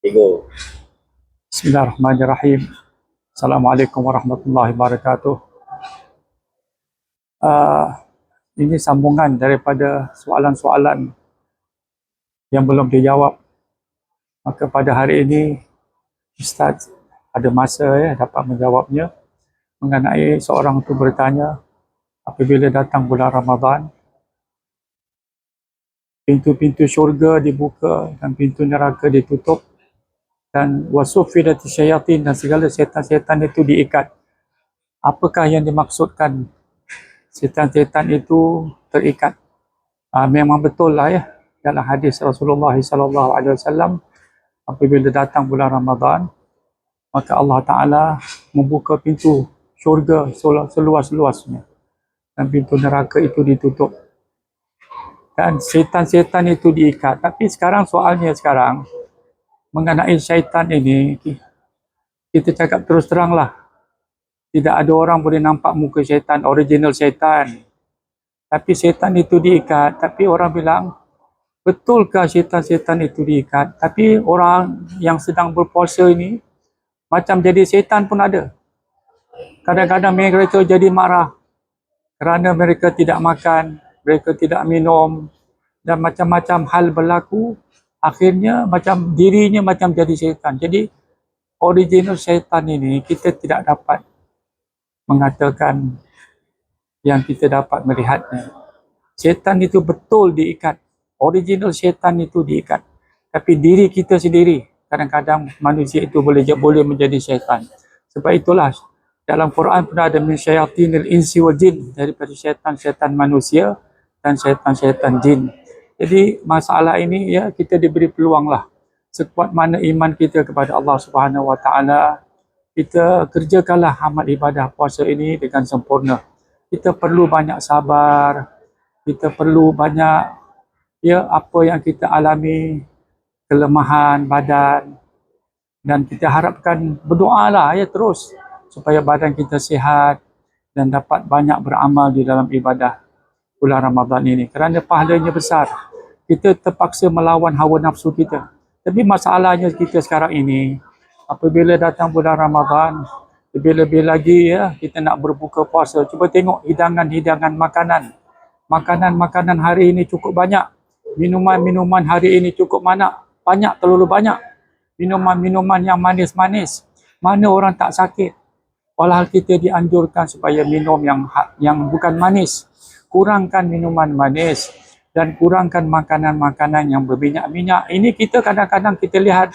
Tiga. Bismillahirrahmanirrahim. Assalamualaikum warahmatullahi wabarakatuh. Ini sambungan daripada soalan-soalan yang belum dijawab. Maka pada hari ini Ustaz ada masa dapat menjawabnya mengenai seorang itu bertanya, apabila datang bulan Ramadan, pintu-pintu syurga dibuka dan pintu neraka ditutup, dan wasufidati syayatin, dan segala setan-setan itu diikat. Apakah yang dimaksudkan setan-setan itu terikat? Memang betul lah ya, dalam hadis Rasulullah SAW, apabila datang bulan Ramadan, maka Allah Ta'ala membuka pintu syurga seluas-luasnya dan pintu neraka itu ditutup dan setan-setan itu diikat. Tapi sekarang soalnya mengenai syaitan ini, kita cakap terus terang lah, tidak ada orang boleh nampak muka syaitan, original syaitan. Tapi syaitan itu diikat. Tapi orang bilang, betulkah syaitan-syaitan itu diikat? Tapi orang yang sedang berpuasa ini, macam jadi syaitan pun ada. Kadang-kadang mereka jadi marah kerana mereka tidak makan, mereka tidak minum, dan macam-macam hal berlaku. Akhirnya macam dirinya macam jadi syaitan. Jadi original syaitan ini kita tidak dapat mengatakan yang kita dapat melihatnya. Syaitan itu betul diikat. Original syaitan itu diikat. Tapi diri kita sendiri, kadang-kadang manusia itu boleh menjadi syaitan. Sebab itulah dalam Quran pun ada min syayatinil insi wal jin, daripada syaitan-syaitan manusia dan syaitan-syaitan jin. Jadi masalah ini ya, kita diberi peluang lah. Sekuat mana iman kita kepada Allah Subhanahu Wa Taala, kita kerjakanlah amal ibadah puasa ini dengan sempurna. Kita perlu banyak sabar, kita perlu banyak ya apa yang kita alami, kelemahan badan, dan kita harapkan berdoalah ya terus supaya badan kita sihat dan dapat banyak beramal di dalam ibadah bulan Ramadan ini, kerana pahalanya besar. Kita terpaksa melawan hawa nafsu kita. Tapi masalahnya kita sekarang ini, apabila datang bulan Ramadan, lebih-lebih lagi ya, kita nak berbuka puasa, cuba tengok hidangan-hidangan makanan. Makanan-makanan hari ini cukup banyak. Minuman-minuman hari ini cukup banyak, terlalu banyak. Minuman-minuman yang manis-manis. Mana orang tak sakit? Walhal kita dianjurkan supaya minum yang bukan manis. Kurangkan minuman manis dan kurangkan makanan-makanan yang berminyak-minyak. Ini kita kadang-kadang kita lihat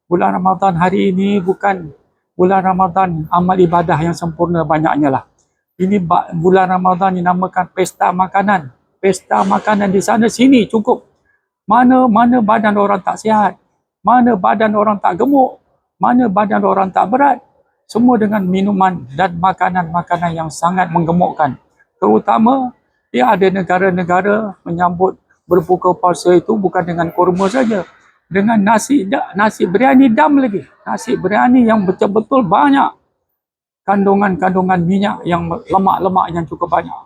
bulan Ramadan hari ini bukan bulan Ramadan amal ibadah yang sempurna banyaknya lah. Ini bulan Ramadan dinamakan pesta makanan. Pesta makanan di sana sini cukup. Mana badan orang tak sihat, mana badan orang tak gemuk, mana badan orang tak berat. Semua dengan minuman dan makanan-makanan yang sangat menggemukkan. Terutama ya, ada negara-negara menyambut berbuka puasa itu bukan dengan kurma saja, dengan nasi biryani dam lagi. Nasi biryani yang betul-betul banyak kandungan-kandungan minyak, yang lemak-lemak yang cukup banyak.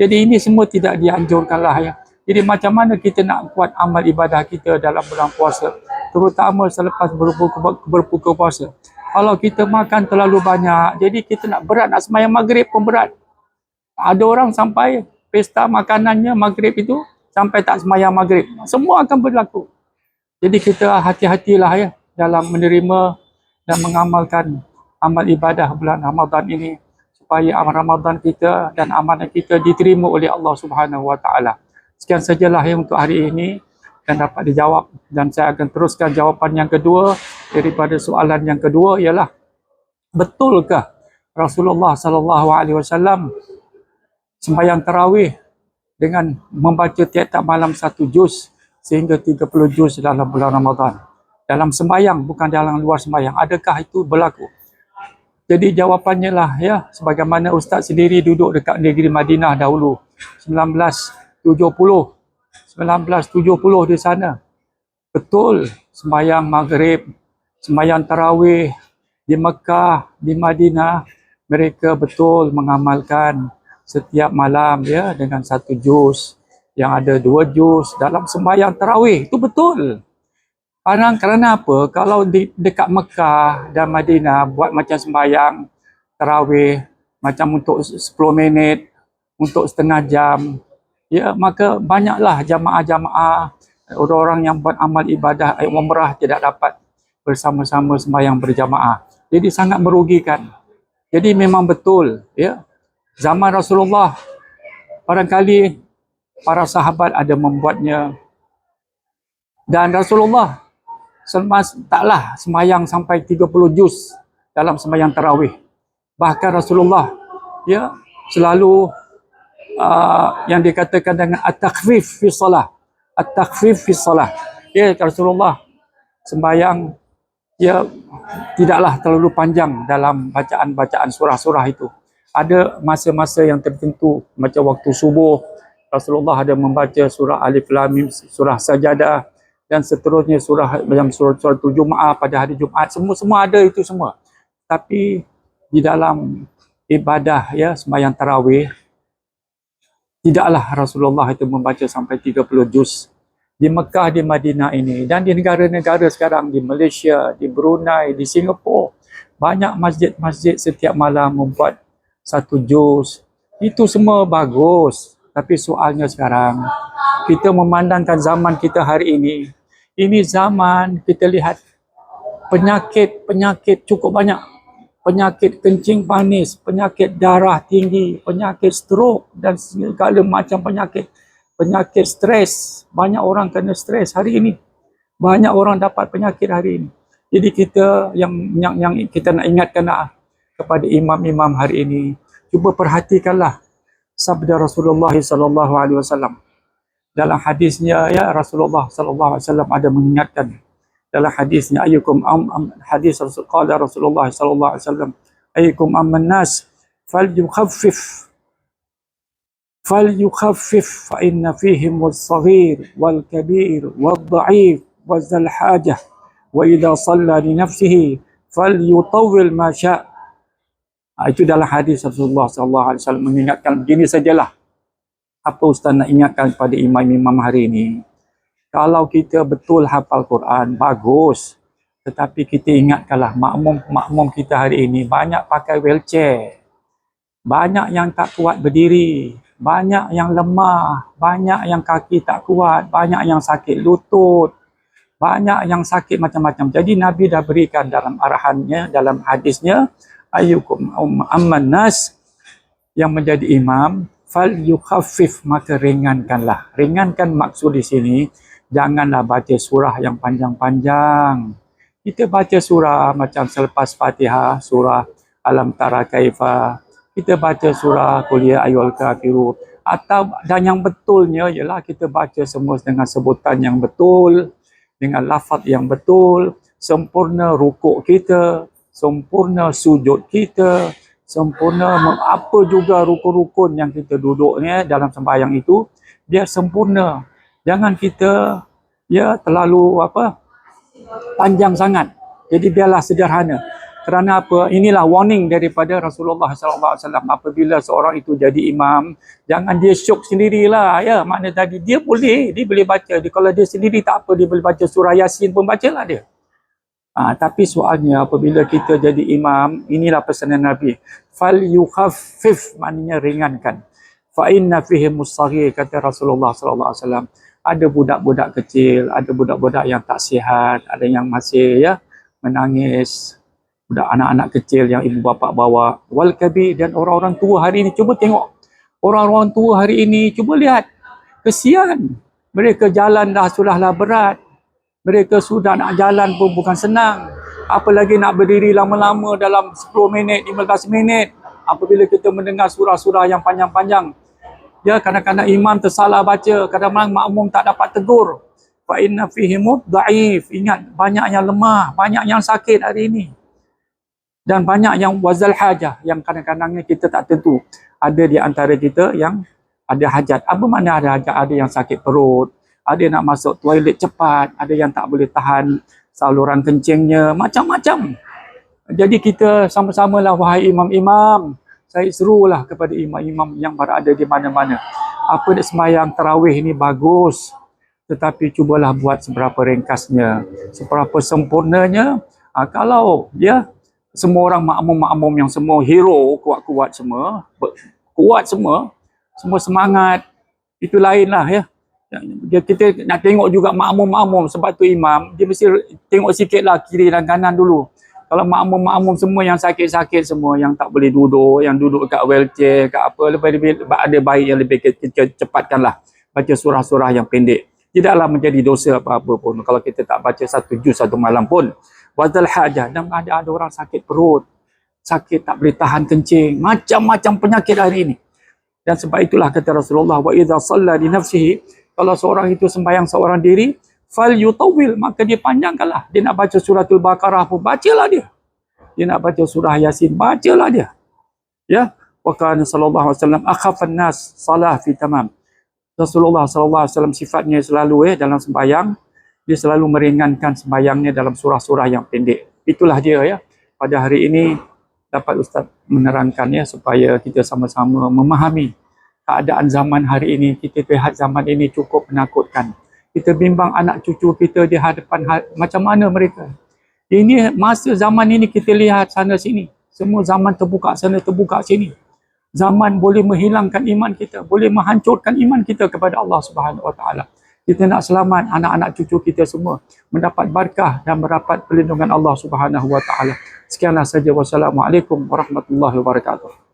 Jadi ini semua tidak dianjurkanlah ya. Jadi macam mana kita nak kuat amal ibadah kita dalam bulan puasa, terutama selepas berbuka puasa. Kalau kita makan terlalu banyak, jadi kita nak sembahyang maghrib pun berat. Ada orang sampai pesta makanannya maghrib itu sampai tak sembahyang maghrib. Semua akan berlaku. Jadi kita hati-hatilah ya dalam menerima dan mengamalkan amal ibadah bulan Ramadan ini, supaya amal Ramadan kita dan amalan kita diterima oleh Allah Subhanahu Wa Taala. Sekian sajalah yang untuk hari ini dan dapat dijawab, dan saya akan teruskan jawapan yang kedua daripada soalan yang kedua, ialah betulkah Rasulullah SAW sembahyang tarawih dengan membaca tiap-tiap malam 1 juz sehingga 30 juz dalam bulan Ramadan? Dalam sembahyang, bukan dalam luar sembahyang. Adakah itu berlaku? Jadi jawapannya lah ya, sebagaimana Ustaz sendiri duduk dekat negeri Madinah dahulu, 1970 di sana. Betul, sembahyang maghrib, sembahyang tarawih di Mekah, di Madinah, mereka betul mengamalkan setiap malam ya dengan 1 juz, yang ada 2 juz dalam sembahyang tarawih. Itu betul. Kerana apa? Kalau dekat Mekah dan Madinah buat macam sembahyang tarawih macam untuk 10 minit, untuk setengah jam, ya maka banyaklah jamaah-jamaah orang-orang yang buat amal ibadah umrah tidak dapat bersama-sama sembahyang berjamaah. Jadi sangat merugikan. Jadi memang betul, ya. Zaman Rasulullah barangkali para sahabat ada membuatnya dan Rasulullah taklah sembahyang sampai 30 juz dalam sembahyang tarawih. Bahkan Rasulullah ya selalu yang dikatakan dengan at-takhfif fi salah. At-takhfif fi salah. Ya, Rasulullah sembahyang ya tidaklah terlalu panjang dalam bacaan-bacaan surah-surah itu. Ada masa-masa yang tertentu macam waktu subuh Rasulullah ada membaca surah Alif Lam Mim, surah Sajadah dan seterusnya surah macam surah Jumaat pada hari Jumaat, semua ada itu semua. Tapi di dalam ibadah ya sembahyang tarawih tidaklah Rasulullah itu membaca sampai 30 juz. Di Mekah, di Madinah ini dan di negara-negara sekarang, di Malaysia, di Brunei, di Singapura, banyak masjid-masjid setiap malam membuat 1 juz. Itu semua bagus. Tapi soalnya sekarang, kita memandangkan zaman kita hari ini zaman kita lihat penyakit cukup banyak. Penyakit kencing panis, penyakit darah tinggi, penyakit stroke dan segala macam penyakit. Penyakit stres, banyak orang kena stres hari ini. Banyak orang dapat penyakit hari ini. Jadi kita yang kita nak ingatkanlah kepada imam-imam hari ini, cuba perhatikanlah sabda Rasulullah sallallahu alaihi wasallam. Dalam hadisnya ya Rasulullah sallallahu alaihi wasallam ada mengingatkan dalam hadisnya hadis qala Rasulullah sallallahu alaihi wasallam ayyukum amman nas falyukhaffif fa inna fihim was-saghir wal-kabir wad-dha'if waz-zal hajah wa idza shalla li nafsihi falyutawwil ma syaa. Itu dalam hadis Rasulullah sallallahu alaihi wasallam mengingatkan begini sajalah. Apa ustaz nak ingatkan kepada imam-imam hari ini? Kalau kita betul hafal Quran, bagus. Tetapi kita ingatkanlah makmum kita hari ini banyak pakai wheelchair. Banyak yang tak kuat berdiri. Banyak yang lemah. Banyak yang kaki tak kuat. Banyak yang sakit lutut. Banyak yang sakit macam-macam. Jadi Nabi dah berikan dalam arahannya, dalam hadisnya, ayyukum amman nas, yang menjadi imam, fal yukhaffif, maka ringankanlah. Ringankan maksud di sini, janganlah baca surah yang panjang-panjang. Kita baca surah macam selepas Fatihah, surah Alam Tara Kaifa. Kita baca surah Qul Ya Ayyuhal Kafirun. Dan yang betulnya ialah kita baca semua dengan sebutan yang betul, dengan lafaz yang betul, sempurna rukuk kita, sempurna sujud kita, sempurna apa juga rukun-rukun yang kita duduk ni dalam sembahyang itu, dia sempurna. Jangan kita ya terlalu panjang sangat. Jadi biarlah sederhana. Kerana apa? Inilah warning daripada Rasulullah sallallahu alaihi wasallam. Apabila seorang itu jadi imam, jangan dia syok sendirilah ya. Makna tadi dia boleh baca. Kalau dia sendiri tak apa, dia boleh baca surah Yasin pun bacalah dia. Tapi soalnya apabila kita jadi imam, inilah pesanan Nabi. Fal yukhaffif, maknanya ringankan. Fa inna fihim as-saghir, kata Rasulullah sallallahu alaihi wasallam. Ada budak-budak kecil, ada budak-budak yang tak sihat, ada yang masih ya menangis, budak anak-anak kecil yang ibu bapa bawa, wal kabir, dan orang-orang tua hari ini. Cuba tengok orang-orang tua hari ini, cuba lihat, kesian. Mereka jalan sudahlah berat, mereka sudah nak jalan pun bukan senang, apalagi nak berdiri lama-lama dalam 10 minit, 15 minit. Apabila kita mendengar surah-surah yang panjang-panjang, ya, kadang-kadang imam tersalah baca, kadang-kadang makmum tak dapat tegur. Fa inna fihim dhaif. Ingat, banyak yang lemah, banyak yang sakit hari ini. Dan banyak yang wazal hajah, yang kadang-kadang kita tak tentu. Ada di antara kita yang ada hajat. Apa makna ada hajat? Ada yang sakit perut, ada yang nak masuk toilet cepat, ada yang tak boleh tahan saluran kencingnya, macam-macam. Jadi kita sama-samalah wahai imam-imam, saya serulah kepada imam-imam yang berada di mana-mana. Apa nak sembahyang tarawih ini bagus. tetapi cubalah buat seberapa ringkasnya, seberapa sempurnanya. Kalau ya semua orang makmum-makmum yang semua hero, kuat-kuat semua, kuat semua semangat, itu lainlah ya. Kita nak tengok juga makmum-makmum, sebab tu imam dia mesti tengok sikitlah kiri dan kanan dulu. Kalau makmum-makmum semua yang sakit-sakit semua, yang tak boleh duduk, yang duduk kat wheelchair, kat apa, lebih ada baik yang lebih cepatkanlah baca surah-surah yang pendek. Tidaklah menjadi dosa apa-apa pun kalau kita tak baca satu juz satu malam pun. Wadzal hajah, dan ada orang sakit perut, sakit tak boleh tahan kencing, macam-macam penyakit hari ini. Dan sebab itulah kata Rasulullah, wa idza shalla li nafsihi, kalau seorang itu sembahyang seorang diri, fal yutawil, maka dia panjangkanlah. Dia nak baca suratul Baqarah pun bacalah dia. Dia nak baca surah Yasin, bacalah dia. Ya, wa kana sallallahu alaihi wasallam akhafan nas salah fi tamam. Rasulullah sallallahu alaihi wasallam sifatnya selalu dalam sembahyang, dia selalu meringankan sembahyangnya dalam surah-surah yang pendek. Itulah dia ya. Pada hari ini dapat Ustaz menerangkannya supaya kita sama-sama memahami keadaan zaman hari ini. Kita lihat zaman ini cukup menakutkan. Kita bimbang anak cucu kita di hadapan macam mana mereka. Ini masa zaman ini kita lihat sana sini. Semua zaman terbuka sana terbuka sini. Zaman boleh menghilangkan iman kita, boleh menghancurkan iman kita kepada Allah Subhanahu Wa Taala. Kita nak selamat anak-anak cucu kita semua mendapat berkah dan mendapat perlindungan Allah Subhanahu Wa Taala. Sekianlah saja. Wassalamualaikum warahmatullahi wabarakatuh.